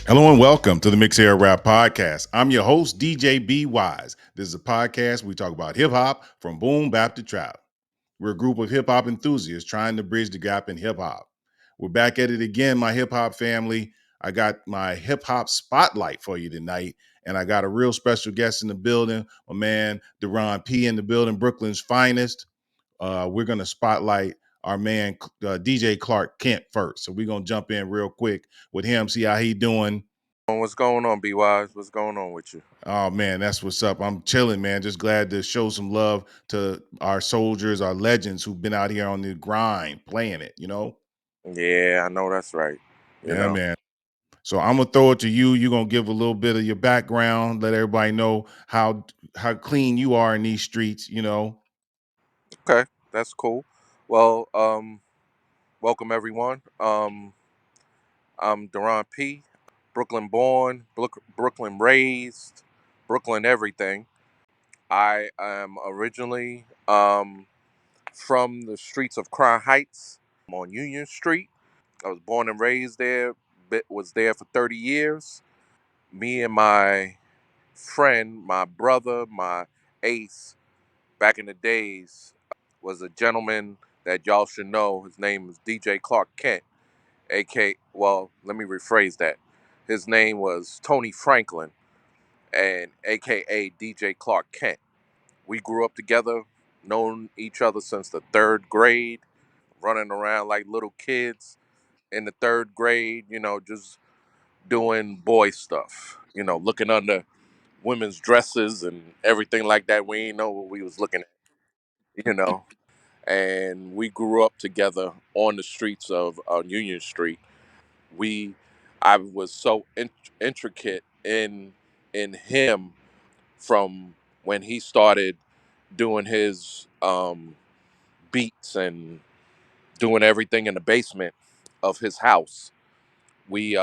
Hello and welcome to the Mix Air Rap Podcast. I'm your host, DJ B Wise. This is a podcast where we talk about hip hop from boom bap to trap. We're a group of hip hop enthusiasts trying to bridge the gap in hip hop. We're back at it again, my hip hop family. I got my hip hop spotlight for you tonight, and I got a real special guest in the building, my man Derron P in the building, Brooklyn's finest. We're going to spotlight our man DJ Clark Kent first. So we're going to jump in real quick with him, see how he doing. What's going on, B Wise? What's going on with you? Oh man, that's what's up. I'm chilling, man. Just glad to show some love to our soldiers, our legends who've been out here on the grind, playing it. Yeah, I know that's right. You Yeah, know. man. So I'm gonna throw it to you. You're gonna give a little bit of your background, let everybody know how clean you are in these streets. Okay, that's cool. Well, welcome everyone. I'm Derron P. Brooklyn born, Brooklyn raised, Brooklyn everything. I am originally from the streets of Crown Heights. On Union Street. I was born and raised there. Was there for 30 years. Me and my friend, my brother, my ace, back in the days, was a gentleman that y'all should know. His name is DJ Clark Kent, well, let me rephrase that. His name was Tony Franklin, and aka DJ Clark Kent. We grew up together, known each other since the third grade, running around like little kids in the third grade, just doing boy stuff, looking under women's dresses and everything like that. We ain't know what we was looking at, and we grew up together on the streets of Union Street. We, I was so intricate in him from when he started doing his beats and doing everything in the basement of his house. We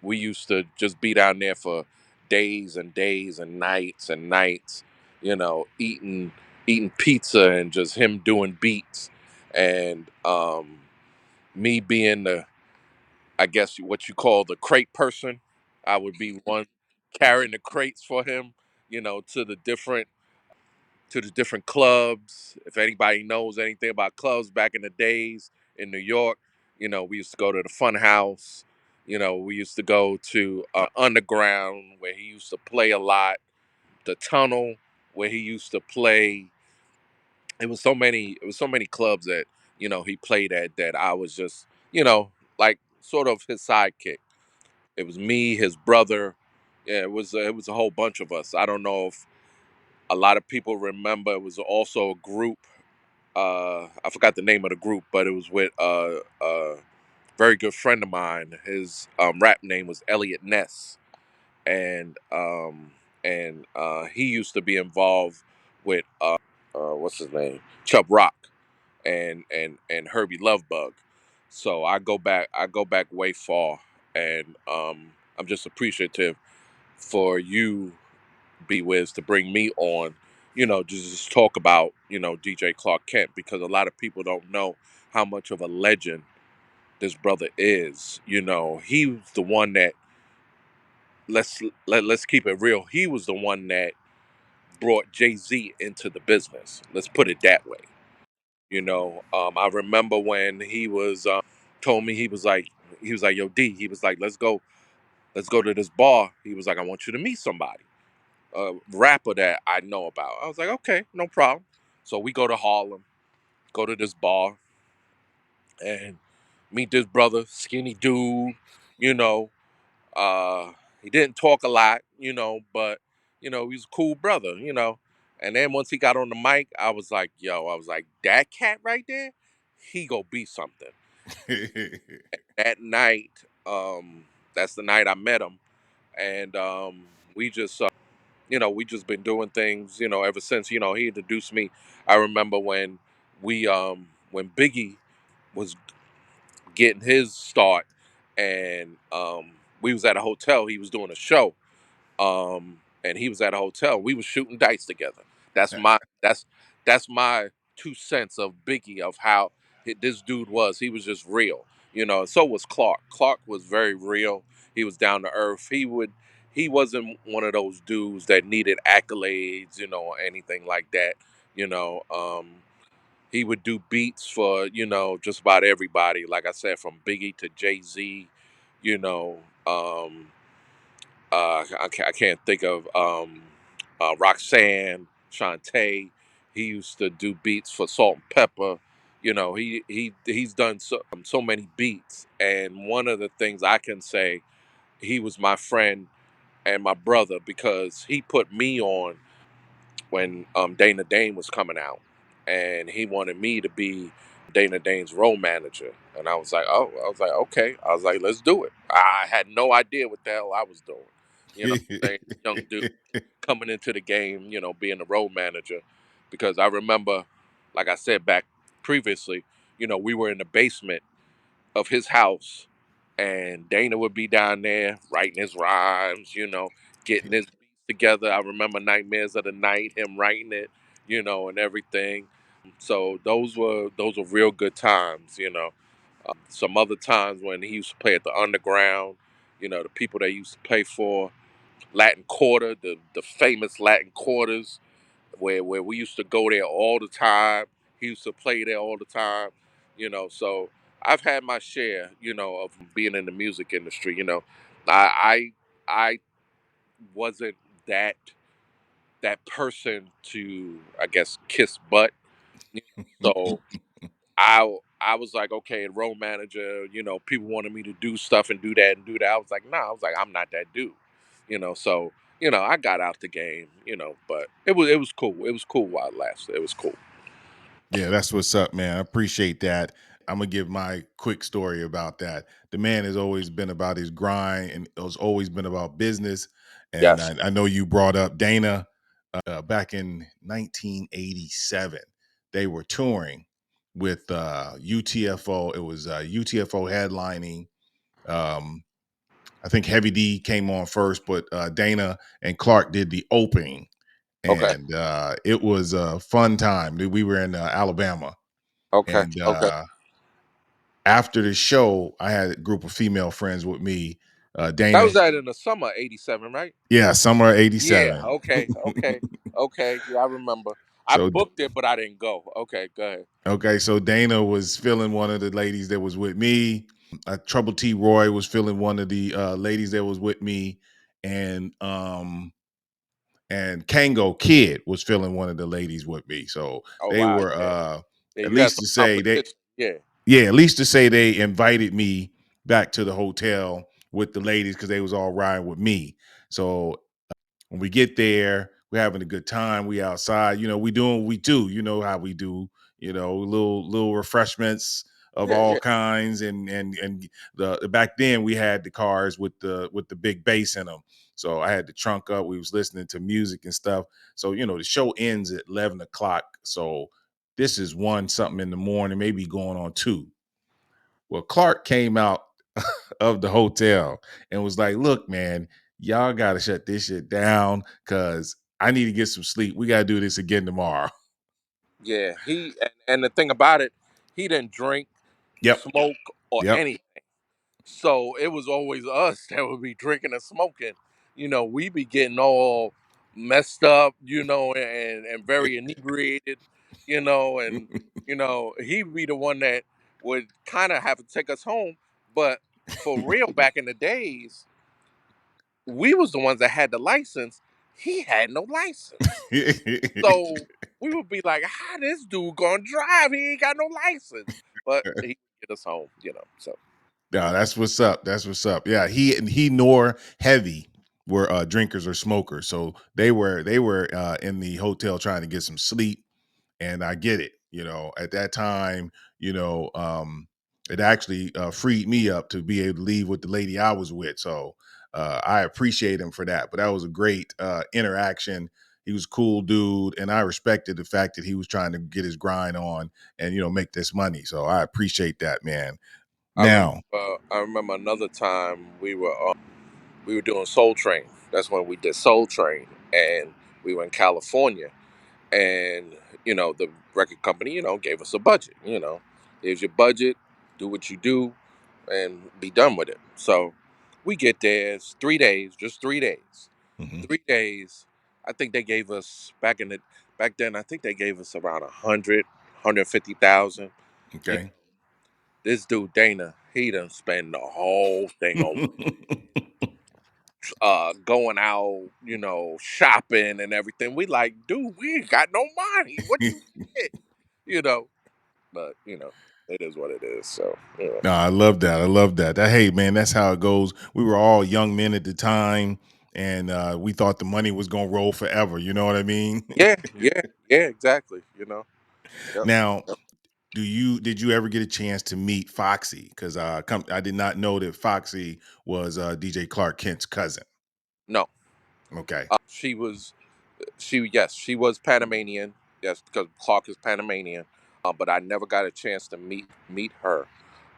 we used to just be down there for days and days and nights, eating pizza and just him doing beats, and me being the, I guess what you call the crate person. I would be one carrying the crates for him, to the different clubs. If anybody knows anything about clubs back in the days in New York, we used to go to the Fun House. We used to go to Underground where he used to play a lot. The Tunnel where he used to play. It was so many clubs that he played at that I was just like sort of his sidekick. It was me, his brother. Yeah, it was a whole bunch of us. I don't know if a lot of people remember. It was also a group. I forgot the name of the group, but it was with a very good friend of mine. His rap name was Elliot Ness, and he used to be involved with what's his name, Chubb Rock, and Herbie Lovebug. So I go back way far, and I'm just appreciative for you, B Wiz, to bring me on, just talk about, DJ Clark Kent, because a lot of people don't know how much of a legend this brother is. He was the one that, let's keep it real. He was the one that brought Jay-Z into the business. Let's put it that way. I remember when he was told me, he was like, yo, D, he was like, let's go to this bar. He was like, I want you to meet somebody, a rapper that I know about. I was like, okay, no problem. So we go to Harlem, go to this bar, and meet this brother, skinny dude. You know, uh, he didn't talk a lot, but he was a cool brother. And then once he got on the mic, I was like, that cat right there, he go be something. That night, that's the night I met him, and we just been doing things, ever since. He introduced me. I remember when Biggie was getting his start, and we was at a hotel. He was doing a show, and he was at a hotel. We was shooting dice together. That's my 2 cents of Biggie, of how this dude was. He was just real, and so was Clark. Clark was very real. He was down to earth. He wasn't one of those dudes that needed accolades, or anything like that. You know, he would do beats for just about everybody. Like I said, from Biggie to Jay-Z. You know, I can't think of Roxanne, Shantae. He used to do beats for Salt and Pepper. He's done so many beats, and one of the things I can say, he was my friend and my brother because he put me on when Dana Dane was coming out, and he wanted me to be Dana Dane's role manager. And I was like, okay. I was like, let's do it. I had no idea what the hell I was doing. What I'm saying, young dude coming into the game, being the role manager, because I remember, like I said back previously, we were in the basement of his house, and Dana would be down there writing his rhymes, getting his beats together. I remember Nightmares of the Night, him writing it, and everything. So those were real good times. Some other times when he used to play at the underground, the people that he used to play for, Latin Quarter, the famous Latin Quarters, where we used to go there all the time. He used to play there all the time, So I've had my share, of being in the music industry. I wasn't that that person to, I guess, kiss butt. So I was like, okay, role manager. People wanted me to do stuff and do that and do that. I was like, nah. I was like, I'm not that dude. So I got out the game. But it was cool. It was cool while it lasted. It was cool. Yeah, that's what's up, man. I appreciate that. I'm gonna give my quick story about that. The man has always been about his grind and has always been about business. And Yes. I know you brought up Dana back in 1987. They were touring with UTFO. It was UTFO headlining. Um, I think Heavy D came on first, but Dana and Clark did the opening, Okay. and it was a fun time. We were in Alabama, Okay. and Okay. after the show, I had a group of female friends with me. That Dana, was that in the summer '87, right? yeah, summer Yeah. '87. Okay. Okay. Okay. Yeah, I remember. I So booked it, but I didn't go. Okay. Go ahead. okay, so Dana was feeling one of the ladies that was with me. Trouble T. Roy was feeling one of the ladies that was with me, and Kango Kid was feeling one of the ladies with me. So Oh they wow. were Yeah. Yeah. at You had least some to say they competition. Yeah. yeah, at least to say they invited me back to the hotel with the ladies because they was all riding with me. So when we get there, we're having a good time. We outside, we doing what we do. You know how we do. Little refreshments of Yeah. all Yeah. kinds, and the back then we had the cars with the big bass in them. So I had the trunk up. We was listening to music and stuff. So the show ends at 11 o'clock. So this is one something in the morning, maybe going on two. Well, Clark came out of the hotel and was like, "Look, man, y'all got to shut this shit down because I need to get some sleep. We got to do this again tomorrow." Yeah. And the thing about it, he didn't drink, Yep. smoke, or Yep. anything. So it was always us that would be drinking and smoking. We be getting all messed up, and very inebriated, and he'd be the one that would kind of have to take us home. But for real, back in the days, we was the ones that had the license. He had no license. So we would be like, how this dude gonna drive? He ain't got no license. But he would get us home. So No, that's what's up. That's what's up. Yeah, he nor Heavy were drinkers or smokers, so they were in the hotel trying to get some sleep. And I get it. At that time, it actually freed me up to be able to leave with the lady I was with. So I appreciate him for that. But that was a great interaction. He was a cool dude, and I respected the fact that he was trying to get his grind on and make this money. So I appreciate that, man. I remember Now, I remember another time we were doing Soul Train. That's when we did Soul Train, and we were in California, and the record company gave us a budget. Here's your budget, do what you do, and be done with it. So We get there, it's 3 days, just 3 days. Hmm. 3 days. I think they gave us back then. I think they gave us around 150,000. You Okay. This dude Dana, he done spend the whole thing on going out, shopping and everything. We like, dude, we ain't got no money. What you get? You know, but it is what it is. So No, I love that. I love that. Hey, man, that's how it goes. We were all young men at the time, and we thought the money was gonna roll forever. You know what I mean? yeah, yeah, yeah, exactly. Yep. Now, Yep. did you ever get a chance to meet Foxy? Because I did not know that Foxy was DJ Clark Kent's cousin. No, Okay. she was Panamanian. Yes, because Clark is Panamanian. But I never got a chance to meet her.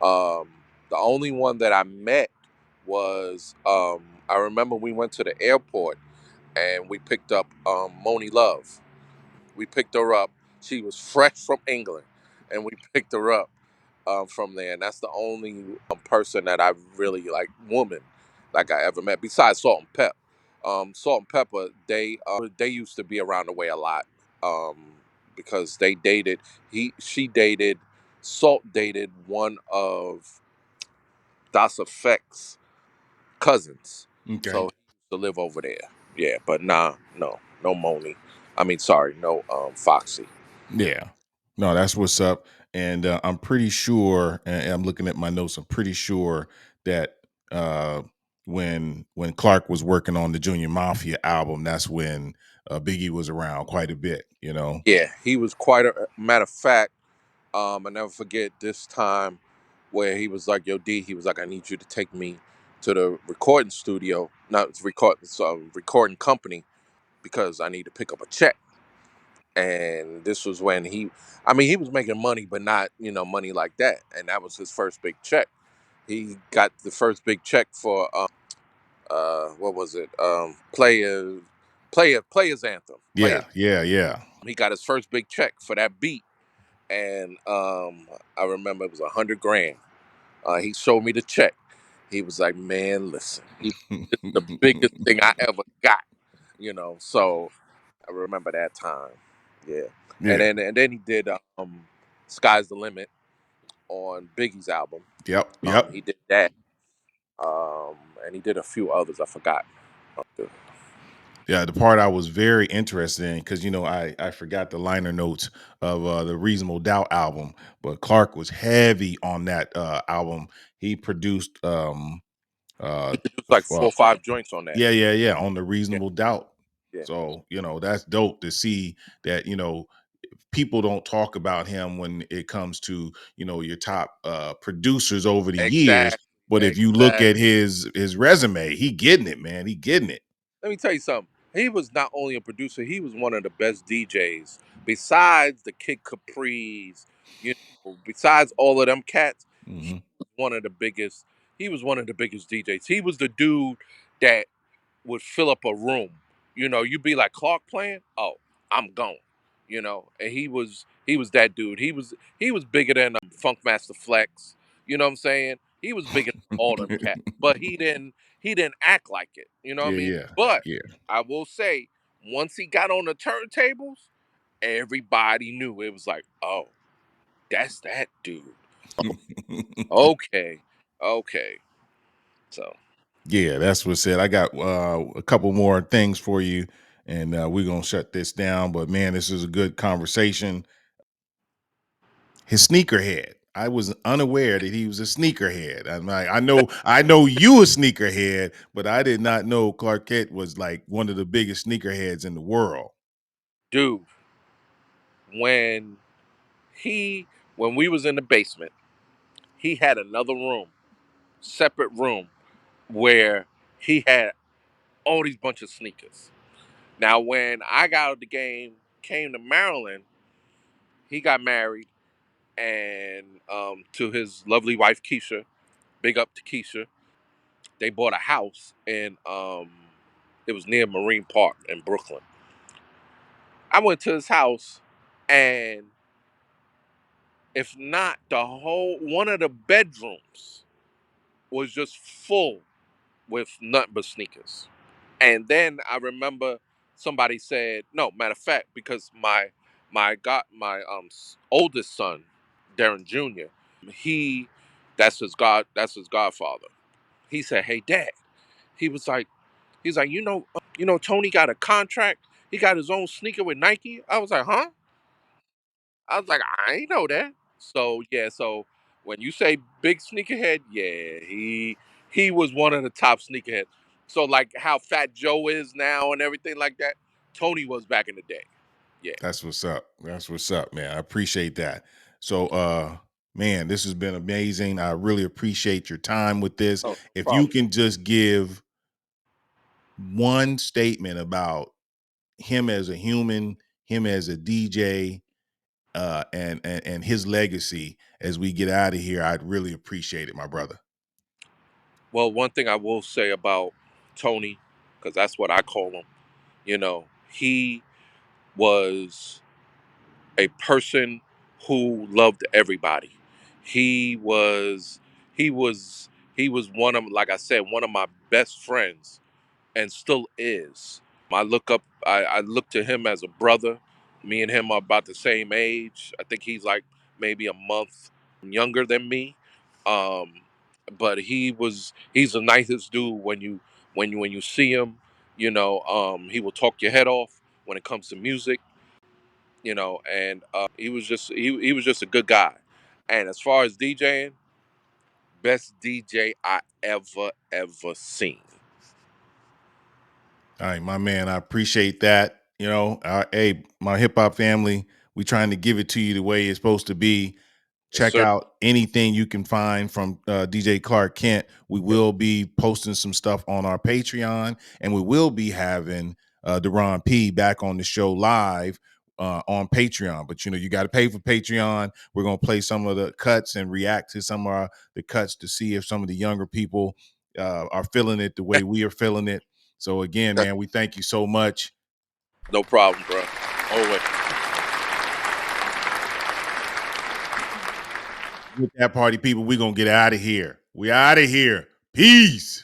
Um, the only one that I met was I remember we went to the airport and we picked up Moni Love. We picked her up. She was fresh from England, and we picked her up from there. And that's the only person that I really like, woman, like I ever met, besides Salt and Pep. Salt and Pepper, they used to be around the way a lot um, because they dated. She dated. Salt dated one of Das Effect's cousins, so Okay. he used to live over there. Yeah, but nah, no Moni. I mean, sorry, no Foxy. Yeah. No, that's what's up. And I'm pretty sure, and I'm looking at my notes, I'm pretty sure that uh, when Clark was working on the Junior Mafia album, that's when Biggie was around quite a bit, you know? Yeah, he was quite a matter of fact. I never forget this time where he was like, "Yo, D," he was like, "I need you to take me to the recording studio, not recording, recording company, because I need to pick up a check." And this was when I mean, he was making money, but not money like that. And that was his first big check. He got the first big check for what was it? Players anthem. Players. Yeah, yeah, yeah. He got his first big check for that beat, and I remember it was 100 grand. He showed me the check. He was like, "Man, listen, this is the biggest thing I ever got." So I remember that time. Yeah, and Yeah. then he did "Sky's the Limit" on Biggie's album. Yep. Yep. He did that, and he did a few others. I forgot. Yeah, the part I was very interested in because I forgot the liner notes of the Reasonable Doubt album, but Clark was heavy on that album. He produced He uh produced like four well, or five joints on that. yeah, yeah, yeah, on the Yeah, Reasonable Doubt. yeah, So that's dope to see that people don't talk about him when it comes to your top producers over the years. exactly, But if you look exactly. at his resume, he getting it, man. He getting it. Let me tell you something. He was not only a producer; he was one of the best DJs. Besides the Kid Capri's, besides all of them cats, he Hmm. was one of the biggest. He was one of the biggest DJs. He was the dude that would fill up a room. You'd be like, Clark playing. Oh, I'm going. And he was that dude. He was bigger than Funkmaster Flex. You know what I'm saying? He was bigger than all them cats, but he didn't act like it. You know what I Yeah, mean? yeah, But yeah. I will say, once he got on the turntables, everybody knew it was like, oh, that's that dude. Okay, okay. So, Yeah, that's what said. I got a couple more things for you, and we're gonna shut this down. But man, this is a good conversation. His sneakerhead. I was unaware that he was a sneakerhead. I'm like, I know you a sneakerhead, but I did not know Clark Kent was like one of the biggest sneakerheads in the world. dude, when he when we was in the basement, he had another room, separate room, where he had all these bunch of sneakers. Now, when I got out of the game, came to Maryland, he got married, and to his lovely wife Keisha. Big up to Keisha. They bought a house, and it was near Marine Park in Brooklyn. I went to his house, and if not the whole one of the bedrooms was just full with nothing but sneakers. And then I remember somebody said, no, matter of fact, because my oldest son, Derron Jr., he that's his godfather. He said, "Hey Dad," he was like, Tony got a contract. He got his own sneaker with Nike. I was like, huh? I was like, I ain't know that. So yeah, so when you say big sneakerhead, yeah, he was one of the top sneakerheads. So like how Fat Joe is now and everything like that, Tony was back in the day. Yeah. That's what's up. That's what's up, man. I appreciate that. So man, this has been amazing. I really appreciate your time with this. Oh, no If you problem. can just give one statement about him as a human, him as a DJ, and his legacy as we get out of here, I'd really appreciate it, my brother. Well, one thing I will say about Tony, because that's what I call him, he was a person who loved everybody. He was he was he was one of, like I said, one of my best friends and still is. I look to him as a brother. Me and him are about the same age. I think he's like maybe a month younger than me. Um, but he's the nicest dude when you see him, he will talk your head off when it comes to music, and he was just a good guy. And as far as DJing, best DJ I ever seen. All right, my man, I appreciate that. Hey, my hip hop family, we trying to give it to you the way it's supposed to be. Yes, Check sir. out anything you can find from DJ Clark Kent. We will be posting some stuff on our Patreon, and we will be having Derron P back on the show live on Patreon. But you got to pay for Patreon. We're gonna play some of the cuts and react to some of the cuts to see if some of the younger people are feeling it the way we are feeling it. So again, man, we thank you so much. No problem, bro. Always. With that, party people, we're gonna get out of here. We out of here. Peace.